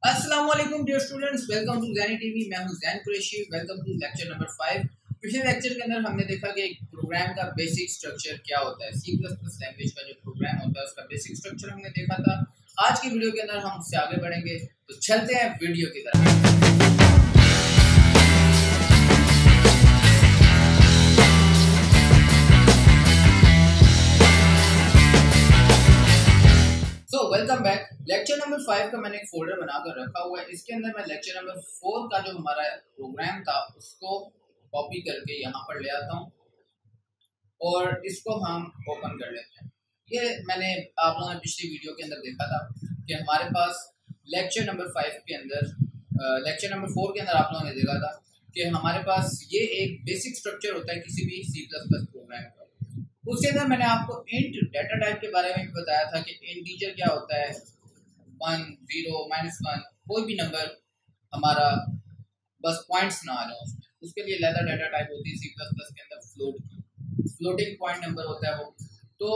अस्सलाम वालेकुम dear students, welcome to Zainy TV. मैं हूं Zain Qureshi. Welcome to lecture number 5। पिछले लेक्चर के अंदर हमने देखा कि एक प्रोग्राम का बेसिक स्ट्रक्चर क्या होता है। C++ लैंग्वेज का जो प्रोग्राम होता है उसका बेसिक स्ट्रक्चर हमने देखा था। आज की वीडियो के अंदर हम उससे आगे बढ़ेंगे, तो चलते हैं वीडियो की तरफ। Welcome back. लेक्चर नंबर 5 का मैंने एक फोल्डर बनाकर रखा हुआ है। इसके अंदर मैं लेक्चर नंबर 4 का जो हमारा प्रोग्राम था उसको कॉपी करके यहाँ पर ले आता हूँ और इसको हम ओपन कर लेते हैं। ये मैंने आप लोगों ने पिछली वीडियो के अंदर देखा था कि हमारे पास लेक्चर नंबर 5 के अंदर लेक्चर नंबर 4 के अंदर आप लोगों ने देखा था कि हमारे पास ये एक बेसिक स्ट्रक्चर होता है किसी भी C++ प्रोग्राम का। उसके अंदर मैंने आपको इंट डाटा टाइप के बारे में बताया था कि इंटीजर क्या होता है, 1, 0, -1, कोई भी नंबर हमारा बस पॉइंट्स ना आ जाए उसमें, उसके लिए लेदर डाटा टाइप होती है C++ के अंदर फ्लोट की, फ्लोटिंग पॉइंट नंबर होता है वो। तो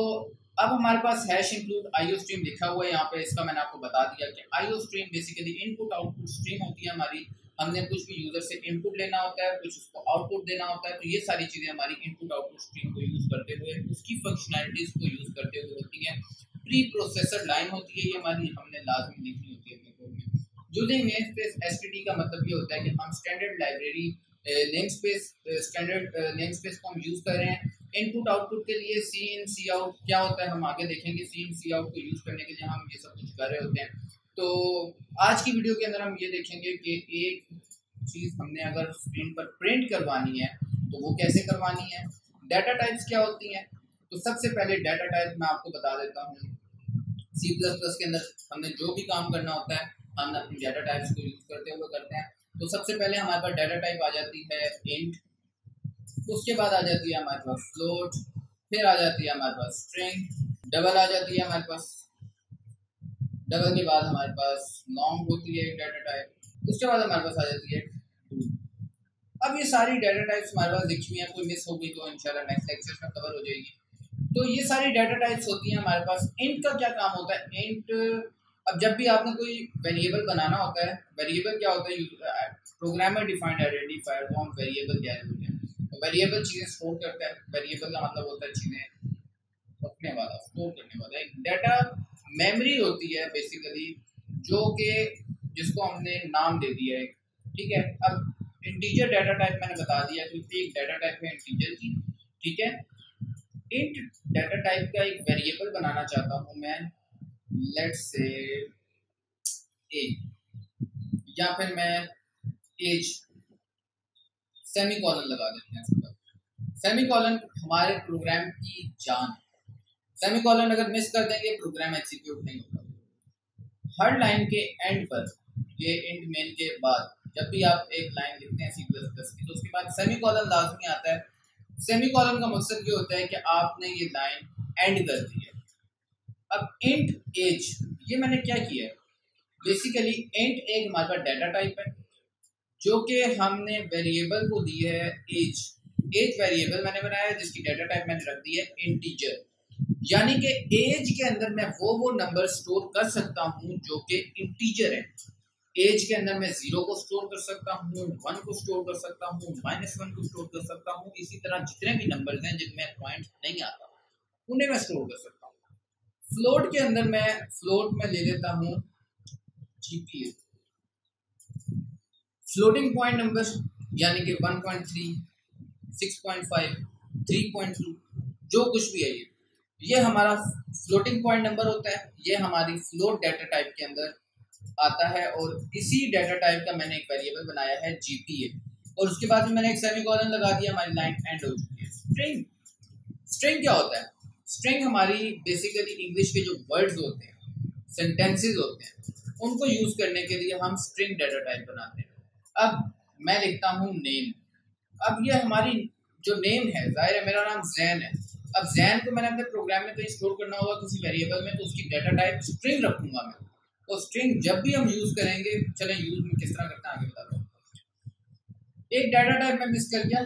अब हमारे पास हैश इंक्लूड आईओ स्ट्रीम लिखा हुआ है यहाँ पे। इसका मैंने आपको बता दिया कि IO stream basically input output stream होती है हमारी। हमने कुछ भी यूजर से इनपुट लेना होता है, कुछ उसको आउटपुट देना होता है, तो ये सारी चीजें हमारी इनपुट आउटपुट स्ट्रीम को यूज करते हुए, उसकी फंक्शनैलिटीज को यूज करते हुए होती है। प्री प्रोसेसर लाइन होती है ये हमारी, हमने लाजमी लिखनी होती है अपने कोड में। यूजिंग नेमस्पेस एसटीडी का मतलब ये होता है कि हम स्टैंडर्ड लाइब्रेरी स्टैंडर्ड नेमस्पेस को हम यूज कर रहे हैं। इनपुट आउटपुट के लिए सी इन सी आउट क्या होता है हम आगे देखेंगे। सी इन सी आउट को यूज करने के लिए हम ये सब कुछ कर रहे होते हैं। तो आज की वीडियो के अंदर हम ये देखेंगे कि एक चीज हमने अगर स्क्रीन पर प्रिंट करवानी है तो वो कैसे करवानी है, डाटा टाइप्स क्या होती हैं। तो सबसे पहले डाटा टाइप मैं आपको बता देता हूँ। C++ के अंदर हमने जो भी काम करना होता है हम अपनी डाटा टाइप्स को यूज करते हुए करते हैं। तो सबसे पहले हमारे पास डाटा टाइप आ जाती है इंट, उसके बाद आ जाती है हमारे पास फ्लोट, फिर आ जाती है हमारे पास स्ट्रिंग, डबल आ जाती है हमारे पास, डबल के बाद हमारे पास लॉन्ग होती है एक डाटा टाइप, उसके बाद हमारे पास आ जाती है टू। अब ये सारी डाटा टाइप्स हमारे पास लिखी हुई है, कोई मिस हो गई तो इंशाल्लाह नेक्स्ट लेक्चर में कवर हो जाएगी। तो ये सारी डाटा टाइप्स होती हैं हमारे पास। इंट का क्या काम होता है, इंट अब जब भी आपने कोई वेरिएबल बनाना होता है, वेरिएबल क्या होता है, प्रोग्रामर डिफाइंड आइडेंटिफायर को हम वेरिएबल कह रहे हैं। तो वेरिएबल चीज़ें स्टोर करता है, वेरिएबल का मतलब होता है चीज़ें रखने वाला, स्टोर करने वाला। एक डाटा मेमोरी होती है बेसिकली, जो कि जिसको हमने नाम दे दिया है, ठीक है। अब इंटीजर डाटा टाइप मैंने बता दिया क्योंकि एक डाटा टाइप है इंटीजर की, ठीक है। इंट डाटा टाइप का एक वेरिएबल बनाना चाहता हूँ मैं, लेट्स से ए, या फिर मैं एज सेमीकोलन लगा देते हैं। सेमीकोलन हमारे प्रोग्राम की जान, सेमीकोलन अगर मिस कर देंगे प्रोग्राम एग्जीक्यूट नहीं होगा। हर लाइन के एंड पर, ये इंट मेन के बाद जब भी आप एक लाइन लिखते हैं C++ की, तो उसके बाद सेमीकोलन लाजमी आता है। सेमीकोलन का मकसद ये होता है कि आपने ये लाइन एंड कर दी है। अब इंट एज, ये मैंने क्या किया है, बेसिकली इंट एक हमारे पास डाटा टाइप है जो कि हमने वेरिएबल को दी है एज। एज वेरिएबल मैंने बनाया है जिसकी डाटा टाइप मैंने रख दी है इंटीजर, यानी कि एज के अंदर मैं वो नंबर स्टोर कर सकता हूँ जो कि इंटीजर है। एज के अंदर मैं 0 को स्टोर कर सकता हूँ, 1 को स्टोर कर सकता हूँ, -1 को स्टोर कर सकता हूँ। इसी तरह जितने भी नंबर्स हैं जिनमें पॉइंट नहीं आता उन्हें मैं स्टोर कर सकता हूँ। फ्लोट के अंदर मैं फ्लोट में ले लेता हूँ जीपीए, फ्लोटिंग पॉइंट नंबर, यानी कि 1.3, 6.5, 3.2 जो कुछ भी है ये हमारा फ्लोटिंग पॉइंट नंबर होता है। ये हमारी फ्लोट डाटा टाइप के अंदर आता है और इसी डाटा टाइप का मैंने एक वेरिएबल बनाया है जीपीए, और उसके बाद में मैंने एक सेमीकोलन लगा दिया, हमारी लाइन एंड हो चुकी है। स्ट्रिंग, स्ट्रिंग क्या होता है, स्ट्रिंग हमारी बेसिकली इंग्लिश के जो वर्ड्स होते हैं, सेंटेंसेस होते हैं, उनको यूज करने के लिए हम स्ट्रिंग डाटा टाइप बनाते हैं। अब मैं लिखता हूँ नेम, अब ये हमारी जो नेम है, जाहिर है मेरा नाम जैन है। अब जैन को मैंने अपने प्रोग्राम में कहीं स्टोर करना होगा किसी वेरिएबल में, तो उसकी डाटा टाइप स्ट्रिंग रखूंगा मैं। तो स्ट्रिंग जब भी हम यूज करेंगे, चलें यूज में किस तरह करते हैं आगे बताता हूँ। एक डाटा टाइप में मिस कर गया,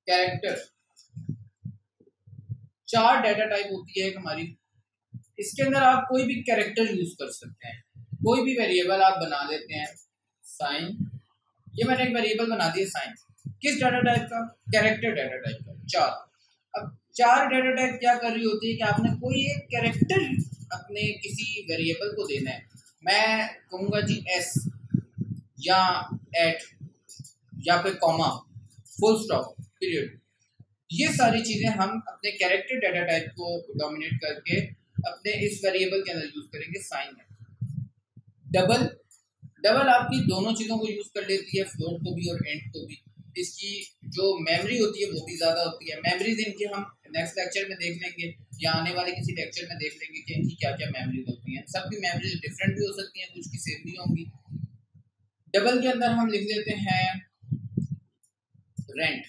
कैरेक्टर। 4 डाटा टाइप होती है हमारी, इसके अंदर आप कोई भी कैरेक्टर यूज कर सकते हैं। कोई भी वेरिएबल आप बना लेते हैं साइन, ये मैंने एक वेरिएबल बना दिया साइन, किस डाटा टाइप का, कैरेक्टर डाटा टाइप का, 4। अब 4 डाटा टाइप क्या कर रही होती है कि आपने कोई एक कैरेक्टर अपने किसी वेरिएबल को देना है। मैं कहूँगा जी एस या एट या फिर कॉमा, फुल स्टॉप, पीरियड, ये सारी चीज़ें हम अपने कैरेक्टर डाटा टाइप को डोमिनेट करके अपने इस वेरिएबल के अंदर यूज़ करेंगे साइन है। डबल आपकी दोनों चीज़ों को यूज़ कर लेती है, फ्लोट को भी और एंड को भी। इसकी जो मेमोरी होती है वो भी ज़्यादा होती है। मेमोरीज इनकी हम नेक्स्ट लेक्चर में देख लेंगे या आने वाले किसी लेक्चर में देख लेंगे कि इनकी क्या क्या मेमोरीज होती हैं। सबकी मेमोरीज डिफरेंट भी हो सकती हैं, कुछ की सेम भी होंगी। डबल के अंदर हम लिख लेते हैं रेंट।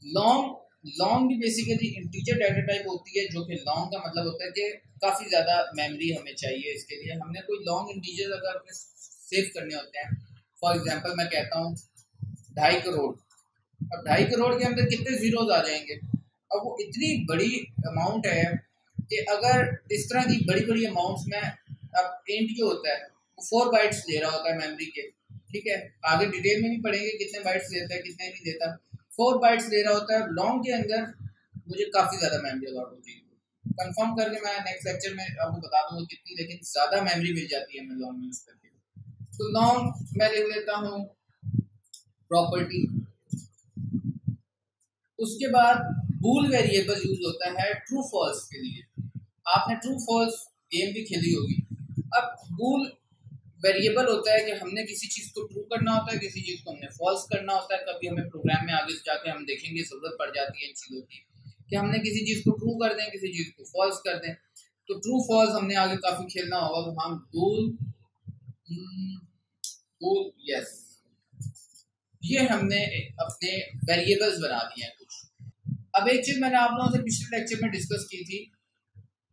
लॉन्ग भी बेसिकली इंटीजर डाटा टाइप होती है, जो कि लॉन्ग का मतलब होता है कि काफ़ी ज़्यादा मेमोरी हमें चाहिए। इसके लिए हमने कोई लॉन्ग इंटीजर अगर अपने सेव करने होते हैं, फॉर एग्जांपल मैं कहता हूँ 2.5 करोड़। अब 2.5 करोड़ के अंदर कितने जीरोज आ जाएंगे। अब वो इतनी बड़ी अमाउंट है कि अगर इस तरह की बड़ी बड़ी अमाउंट्स में, अब इंट जो होता है वो 4 बाइट्स ले रहा होता है मेमोरी के, ठीक है, आगे डिटेल में नहीं पढ़ेंगे कितने बाइट्स लेता है कितने नहीं लेता, 4 बाइट्स ले रहा होता है। लॉन्ग के अंदर मुझे काफ़ी ज़्यादा मेमोरी अलॉट होती है। कंफर्म करके मैं नेक्स्ट लेक्चर में आपको बता दूंगा कितनी, लेकिन ज़्यादा मेमोरी मिल जाती है हमें लॉन्ग यूज़ करके। तो लॉन्ग मैं लिख लेता हूँ प्रॉपर्टी। उसके बाद बूल वेरिएबल यूज होता है ट्रू फॉल्स के लिए। आपने ट्रू फॉल्स गेम भी खेली होगी। अब बूल वेरिएबल होता है कि हमने किसी चीज़ को ट्रू करना होता है, किसी चीज़ को हमने फॉल्स करना होता है। कभी हमें प्रोग्राम में आगे जाके हम देखेंगे ज़रूरत पड़ जाती है इन चीज़ों की कि हमने किसी चीज़ को ट्रू कर दें, किसी चीज़ को फॉल्स कर दें। तो ट्रू फॉल्स हमने आगे काफ़ी खेलना होगा। तो हम बूल यस, ये हमने अपने वेरिएबल्स बना दिए हैं कुछ। अब एक चीज़ मैंने आप लोगों से पिछले लेक्चर में डिस्कस की थी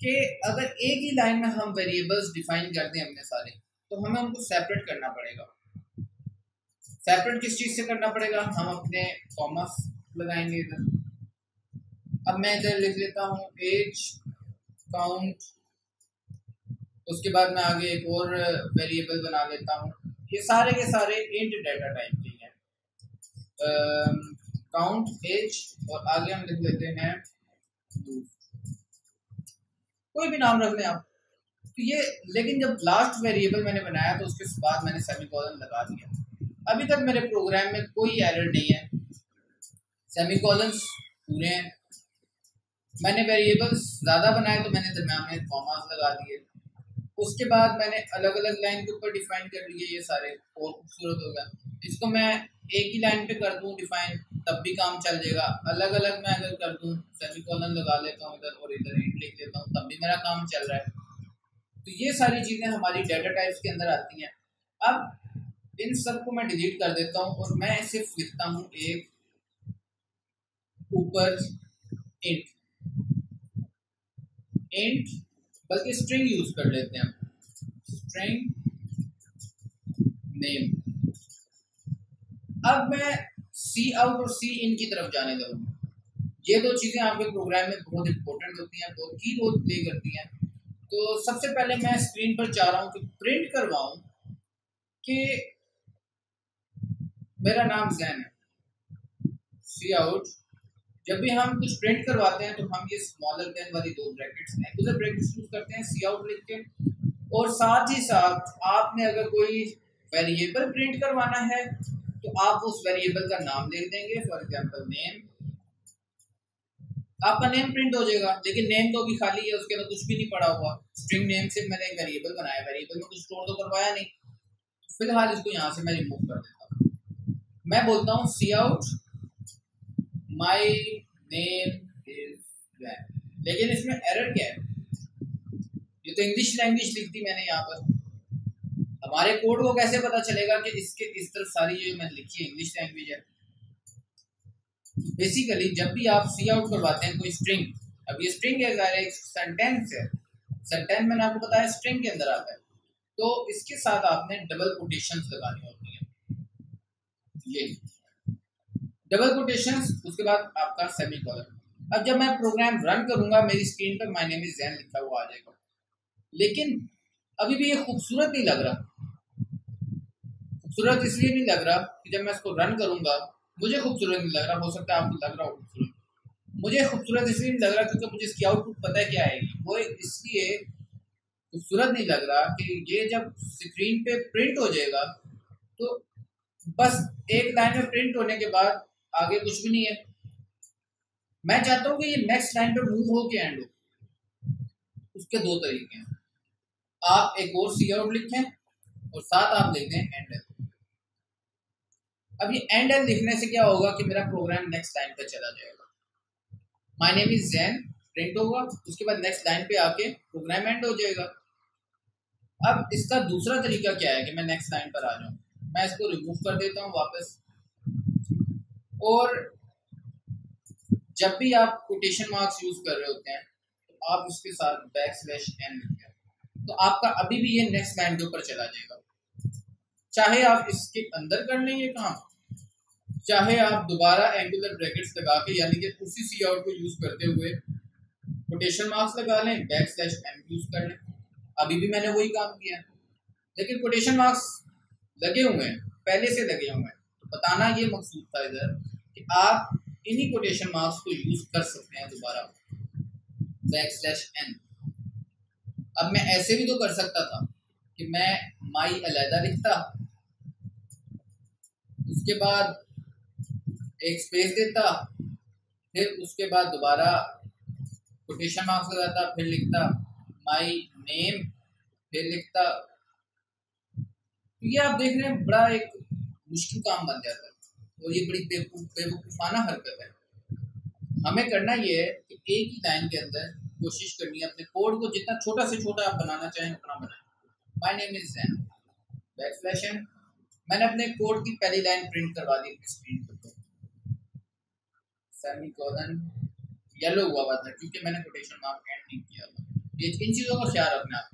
कि अगर एक ही लाइन में हम वेरिएबल्स डिफाइन कर दें अपने सारे, तो हमें उनको सेपरेट करना पड़ेगा। सेपरेट किस चीज़ से करना पड़ेगा, हम अपने कॉमर्स लगाएंगे इधर। अब मैं इधर लिख लेता हूँ एज काउंट, उसके बाद मैं आगे एक और वेरिएबल बना लेता हूँ। ये सारे के सारे इंट डाटा टाइप के हैं, काउंट एज, और आगे हम लिख लेते हैं कोई भी नाम रख लें आप। तो ये, लेकिन जब लास्ट वेरिएबल मैंने बनाया तो उसके बाद मैंने सेमीकोलन लगा दिया। अभी तक मेरे प्रोग्राम में कोई एरर नहीं है, सेमीकोलन्स पूरे हैं। मैंने वेरिएबल्स ज़्यादा बनाए तो मैंने दरम्यान में कॉमास लगा दिए। उसके बाद मैंने अलग अलग लाइन के ऊपर डिफाइन कर लिए, ये सारे और खूबसूरत हो गया। इसको मैं एक ही लाइन पे कर दूं डिफाइन, तब भी काम चल जाएगा। अलग अलग मैं अगर कर दूं, सेमीकोलन लगा लेता हूँ इधर और इधर इंट लिख लेता हूँ, तब भी मेरा काम चल रहा है। तो ये सारी चीज़ें हमारी डाटा टाइप्स के अंदर आती हैं। अब इन सब को मैं डिलीट कर देता हूँ और मैं सिर्फ लिखता हूँ एक ऊपर इंट, बल्कि स्ट्रिंग यूज कर लेते हैं, स्ट्रिंग नेम। अब मैं सी आउट और सी इन की तरफ जाने दूंगा। ये दो चीज़ें आपके प्रोग्राम में बहुत इंपॉर्टेंट होती हैं, बहुत की रोल प्ले करती हैं। तो सबसे पहले मैं स्क्रीन पर चाह रहा हूँ कि प्रिंट करवाऊं कि मेरा नाम जैन है। सी आउट, जब भी हम कुछ प्रिंट करवाते हैं तो हम ये स्मॉलर देन वाली दो ब्रैकेट्स हैं, उधर ब्रैकेट्स यूज करते हैं सी आउट लिख के। और साथ ही साथ आपने अगर कोई वेरिएबल प्रिंट करवाना है तो आप उस वेरिएबल का नाम लिख देंगे, फॉर एग्जांपल नेम। आपका नेम प्रिंट हो जाएगा, लेकिन नेम तो अभी खाली है, उसके अंदर कुछ भी नहीं पड़ा हुआ। स्ट्रिंग नेम से मैंने एक वेरिएबल बनाया, वेरिएबल में कुछ स्टोर तो करवाया नहीं, फिलहाल इसको यहाँ से मैं रिमूव कर देता हूँ। मैं बोलता हूँ see out my name is Jain, लेकिन इसमें एरर क्या है, ये तो इंग्लिश लैंग्वेज लिख दी मैंने यहाँ पर। हमारे कोड को कैसे पता चलेगा कि इसके इस तरफ सारी जो मैंने लिखी है इंग्लिश लैंग्वेज है। बेसिकली जब भी आप सी आउट करवाते हैं कोई स्ट्रिंग, अब ये स्ट्रिंग है, एक सेंटेंस है, सेंटेंस मैंने आपको बताया स्ट्रिंग के अंदर आता है, तो इसके साथ आपने डबल कोटेशंस लगानी होती है, ये डबल कोटेशंस, उसके बाद आपका सेमीकोलन। अब जब मैं प्रोग्राम रन करूंगा मेरी स्क्रीन पर माय नेम इज जैन लिखा हुआ आ जाएगा। लेकिन अभी भी ये खूबसूरत नहीं लग रहा। खूबसूरत इसलिए नहीं लग रहा कि जब मैं इसको रन करूंगा मुझे खूबसूरत नहीं लग रहा, हो सकता है आपको लग रहा हो खूबसूरत। मुझे खूबसूरत इसलिए नहीं लग रहा क्योंकि मुझे इसकी आउटपुट पता है क्या आएगी। वो इसलिए खूबसूरत नहीं लग रहा कि ये जब स्क्रीन पे प्रिंट हो जाएगा तो बस एक लाइन में प्रिंट होने के बाद आगे कुछ भी नहीं है। मैं चाहता हूँ कि ये नेक्स्ट लाइन पे मूव हो के एंड हो। उसके दो तरीके हैं, आप एक और सी आउट लिखें और साथ आप लिख दें एंड एल। अब ये एंड एल लिखने से क्या होगा कि मेरा प्रोग्राम नेक्स्ट लाइन पे चला जाएगा। My name is Jain print होगा, उसके बाद नेक्स्ट लाइन पे आके प्रोग्राम एंड हो जाएगा। अब इसका दूसरा तरीका क्या है कि मैं नेक्स्ट लाइन पर आ जाऊं। मैं इसको रिमूव कर देता हूं वापस, और जब भी आप कोटेशन मार्क्स यूज कर रहे होते हैं तो आप इसके साथ \n लिखते हैं, तो आपका अभी भी ये नेक्स्ट लाइन के ऊपर चला जाएगा। चाहे आप इसके अंदर कर लें ये काम, चाहे आप दोबारा एंगुलर ब्रैकेट्स लगा के यानी कि उसी सी आउट को यूज करते हुए कोटेशन मार्क्स लगा लें, \n यूज कर लें। अभी भी मैंने वही काम किया है, लेकिन कोटेशन मार्क्स लगे हुए हैं, पहले से लगे हुए हैं। तो बताना ये मकसूद था इधर कि आप इन्हीं कोटेशन मार्क्स को यूज कर सकते हैं दोबारा, \n। अब मैं ऐसे भी तो कर सकता था कि मैं माई अलहदा लिखता, उसके बाद एक स्पेस देता, फिर उसके बाद दोबारा कोटेशन मार्क्स लगाता, फिर लिखता माई नेम, फिर लिखता। तो ये आप देख रहे हैं बड़ा एक मुश्किल काम बन जाता है और ये बड़ी बेवकूफाना हरकत है। हमें करना ये है कि एक ही लाइन के अंदर कोशिश करनी है, अपने कोड को जितना छोटा से छोटा आप बनाना चाहें उतना बनाएं। My name is Jain \n। मैंने अपने कोड की पहली लाइन प्रिंट करवा दी अपनी स्क्रीन पर, सेमीकोलन येलो हुआ था क्योंकि मैंने कोटेशन मार्क एंड नहीं किया था। ये इन चीजों का ख्याल रखना है।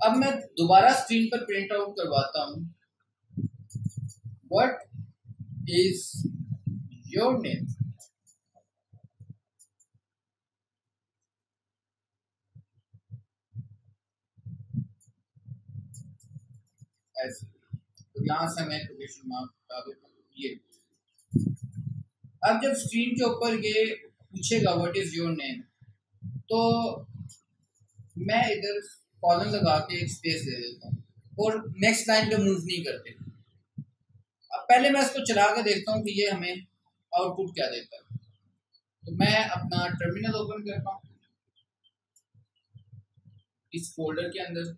अब मैं दोबारा स्क्रीन पर प्रिंट आउट करवाता हूँ, व्हाट इज योर नेम। ऐसे तो यहाँ से मैं कोटेशन मार्क आगे ये। अब जब स्क्रीन के ऊपर ये पूछेगा व्हाट इज योर नेम, तो मैं इधर कॉलन लगा के एक स्पेस दे देता हूँ और नेक्स्ट लाइन पे मूव नहीं करते। अब पहले मैं इसको चला के देखता हूँ कि ये हमें आउटपुट क्या देता है। तो मैं अपना टर्मिनल ओपन करता हूँ इस फोल्डर के अंदर।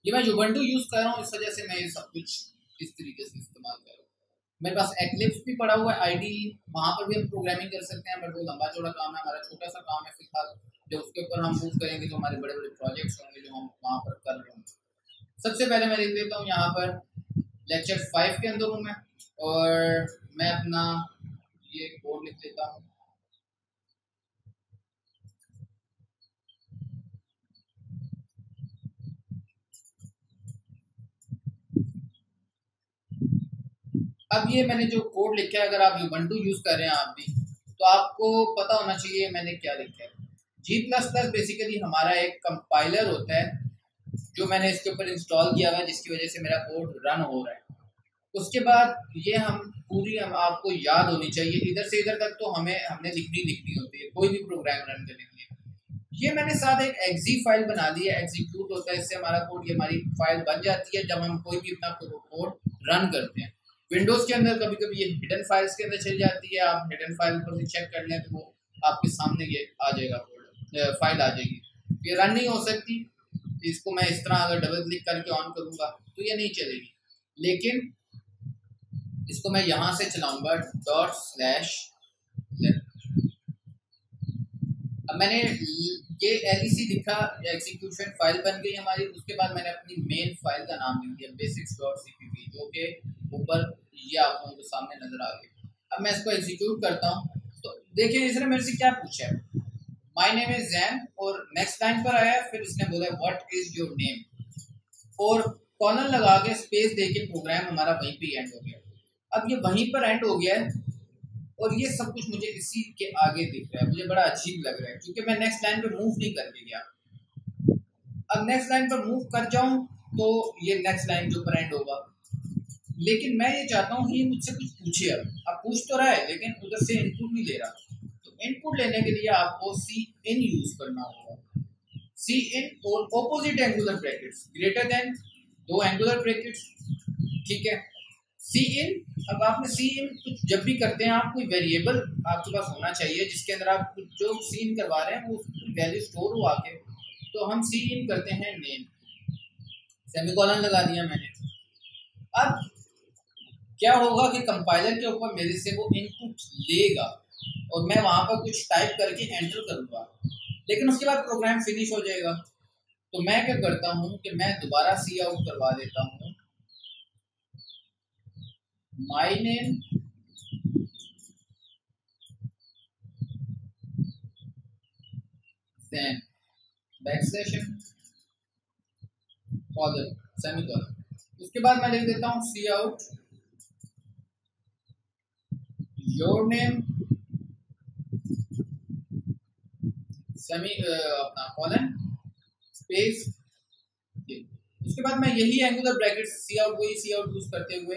ये मैं उबंटू यूज कर रहा हूँ, इस वजह से मैं ये सब कुछ इस तरीके से इस्तेमाल कर रहा हूँ। मेरे पास एक्लिप्स भी पड़ा हुआ है, आईडी, वहाँ पर भी हम प्रोग्रामिंग कर सकते हैं, बट वो लंबा चौड़ा काम है, हमारा छोटा सा काम है फिलहाल। जो उसके ऊपर हम मूव करेंगे तो हमारे बड़े बड़े प्रोजेक्ट्स होंगे जो हम वहाँ पर कर रहे होंगे। सबसे पहले मैं लिख देता हूँ यहाँ पर लेक्चर 5 के अंदर हूँ मैं, और मैं अपना ये कोड लिख देता हूँ। अब ये मैंने जो कोड लिखा है, अगर आप उबंटू यूज कर रहे हैं आप भी, तो आपको पता होना चाहिए मैंने क्या लिखा है। G++ बेसिकली हमारा एक कंपाइलर होता है जो मैंने इसके ऊपर इंस्टॉल किया हुआ है, जिसकी वजह से मेरा कोड रन हो रहा है। उसके बाद ये हम आपको याद होनी चाहिए, इधर से इधर तक तो हमने लिखनी होती है कोई भी प्रोग्राम रन करने के लिए। ये मैंने साथ एक एक्जी फाइल बना ली है, एग्जीक्यूट होता है इससे हमारा कोड, ये हमारी फाइल बन जाती है जब हम कोई भी अपना कोड रन करते हैं। विंडोज के अंदर कभी कभी ये हिडन फाइल्स के अंदर चल जाती है, आप हिडन फाइल पर से चेक कर लें तो वो आपके सामने ये आ जाएगा, फाइल आ जाएगी। ये रन नहीं हो सकती, इसको मैं इस तरह अगर डबल क्लिक करके ऑन करूंगा तो ये नहीं चलेगी, लेकिन इसको मैं यहाँ से चलाऊंगा ./। अब मैंने ये LEC लिखा, एग्जीक्यूशन फाइल बन गई हमारी। उसके बाद मैंने अपनी मेन फाइल का नाम लिख दिया basics.cpp, जो कि ऊपर ये आप लोगों के सामने नजर आ गई। अब मैं इसको एग्जीक्यूट करता हूँ तो देखिए इसने मेरे से क्या पूछा है, माय नेम इज जैन, और नेक्स्ट लाइन पर आया, फिर इसने बोला व्हाट इज योर नेम, और कॉलन लगा के स्पेस दे के प्रोग्राम हमारा वहीं पे एंड हो गया। अब ये वहीं पर एंड हो गया है और ये सब कुछ मुझे इसी के आगे दिख रहा है। मुझे बड़ा अजीब लग रहा है क्योंकि मैं नेक्स्ट लाइन पे मूव नहीं करके गया। अब नेक्स्ट लाइन पर मूव कर जाऊं तो ये नेक्स्ट लाइन के ऊपर एंड होगा, लेकिन मैं ये चाहता हूँ कि ये मुझसे कुछ पूछे। अब पूछ तो रहा है लेकिन उधर से इनपुट नहीं ले रहा। तो इनपुट लेने के लिए आपको सी इन यूज करना होगा। सी इन और opposite angular brackets greater than दो एंगुलर ब्रैकेट्स, ठीक है। सी इन, अब आपने सी इन कुछ जब भी करते हैं आप कोई वेरिएबल आपके पास होना चाहिए जिसके अंदर आप कुछ जो सी इन करवा रहे हैं वो वैल्यू स्टोर हो आके। तो हम सी इन करते हैं नेम, सेमीकोलन लगा दिया मैंने। अब क्या होगा कि कंपाइलर के ऊपर मेरे से वो इनपुट लेगा और मैं वहां पर कुछ टाइप करके एंटर करूंगा, लेकिन उसके बाद प्रोग्राम फिनिश हो जाएगा। तो मैं क्या करता हूं कि मैं दोबारा सी आउट करवा देता हूं, my name then backslash colon semicolon. उसके बाद मैं लिख देता हूं cout your name semi अपना कॉलन स्पेस। उसके बाद मैं यही एंगुलर ब्रैकेट सी आउट वही सी आउट यूज करते हुए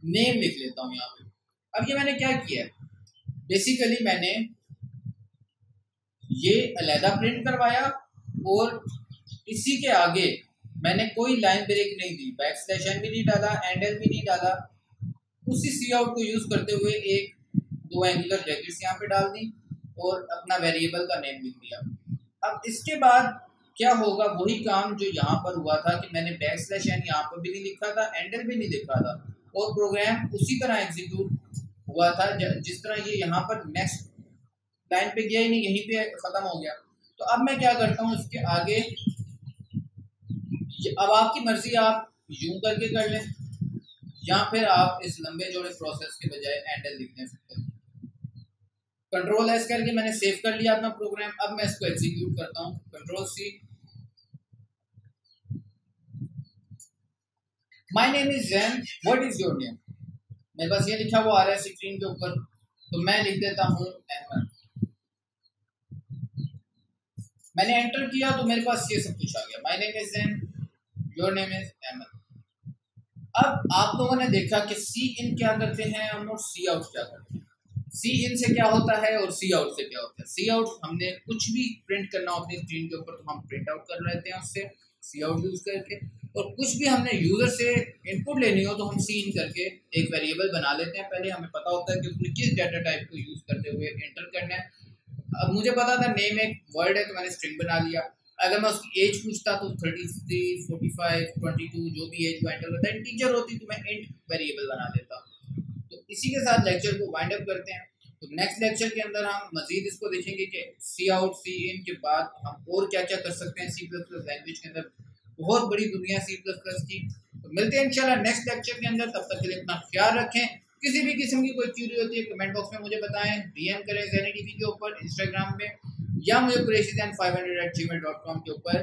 नेम लिख लेता हूं यहाँ पे। अब ये मैंने क्या किया है, बेसिकली मैंने ये अलहदा प्रिंट करवाया और इसी के आगे मैंने कोई लाइन ब्रेक नहीं दी, बैकस्लैश एन भी नहीं डाला, एंड एल भी नहीं डाला। उसी सी आउट को यूज करते हुए एक दो एंगुलर ब्रैकेट्स यहाँ पे डाल दी और अपना वेरिएबल का नेम लिख दिया। अब इसके बाद क्या होगा, वही काम जो यहाँ पर हुआ था कि मैंने बैकस्लैश एन यहाँ पर भी नहीं लिखा था, एंड एल भी नहीं लिखा था, और प्रोग्राम उसी तरह एग्जीक्यूट हुआ था जिस तरह ये यहाँ पर नेक्स्ट लाइन पे गया ही नहीं, यहीं पे खत्म हो गया। तो अब मैं क्या करता हूँ इसके आगे, अब आपकी मर्जी, आप यूं करके कर लें या फिर आप इस लंबे जोड़े प्रोसेस के बजाय एंडल लिखने सकते हैं। कंट्रोल एस करके मैंने सेव कर लिया अपना प्रोग्राम। अब मैं इसको एग्जीक्यूट करता हूँ, control C. My name is Jain, what is your name. मेरे पास ये लिखा हुआ आ रहा है स्क्रीन के ऊपर, तो मैं लिख देता हूँ अहमद। मैंने एंटर किया तो मेरे पास ये सब कुछ आ गया, my name is Jain, your name is Ahmad. अब आप लोगों ने देखा कि सी इन क्या करते हैं हम और सी आउट क्या करते हैं। सी इन से क्या होता है और सी आउट से क्या होता है। सी आउट हमने कुछ भी प्रिंट करना हो अपनी स्क्रीन के ऊपर तो हम प्रिंट आउट कर लेते हैं उससे सी आउट यूज करके, और कुछ भी हमने यूजर से इनपुट लेनी हो तो हम सी इन करके एक वेरिएबल बना लेते हैं। पहले हमें पता होता है कि उसमें किस डाटा टाइप को यूज करते हुए एंटर करना है। अब मुझे पता था नेम एक वर्ड है तो मैंने स्ट्रिंग बना लिया। अगर मैं उसकी एज पूछता तो 33, 45, 22 जो भी एज वो एंटर करता है, इंटीजर होती तो मैं इंट वेरिएबल बना देता। तो इसी के साथ लेक्चर को वाइंड अप करते हैं। तो नेक्स्ट लेक्चर के अंदर हम मजीद इसको देखेंगे कि सी आउट सी इन के बाद हम और क्या क्या कर सकते हैं सी प्लस प्लस लैंग्वेज के अंदर। बहुत बड़ी दुनिया सी प्लस प्लस की। तो मिलते हैं इंशाल्लाह नेक्स्ट लेक्चर के अंदर, तब तक के लिए अपना ख्याल रखें। किसी भी किस्म की कोई क्यूरी होती है कमेंट बॉक्स में मुझे बताएं, डीएम करें ज़ैनी टीवी के ऊपर इंस्टाग्राम में, या मुझे qureshi500@gmail.com के ऊपर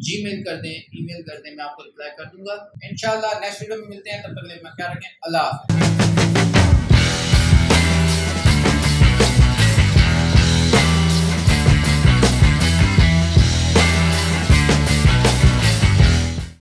जीमेल कर दें, ईमेल कर दें, मैं आपको रिप्लाई कर दूंगा। इंशाल्लाह नेक्स्ट वीडियो में मिलते हैं, तब तक के लिए अपना ख्याल रखें। अल्लाह हाफ़िज़।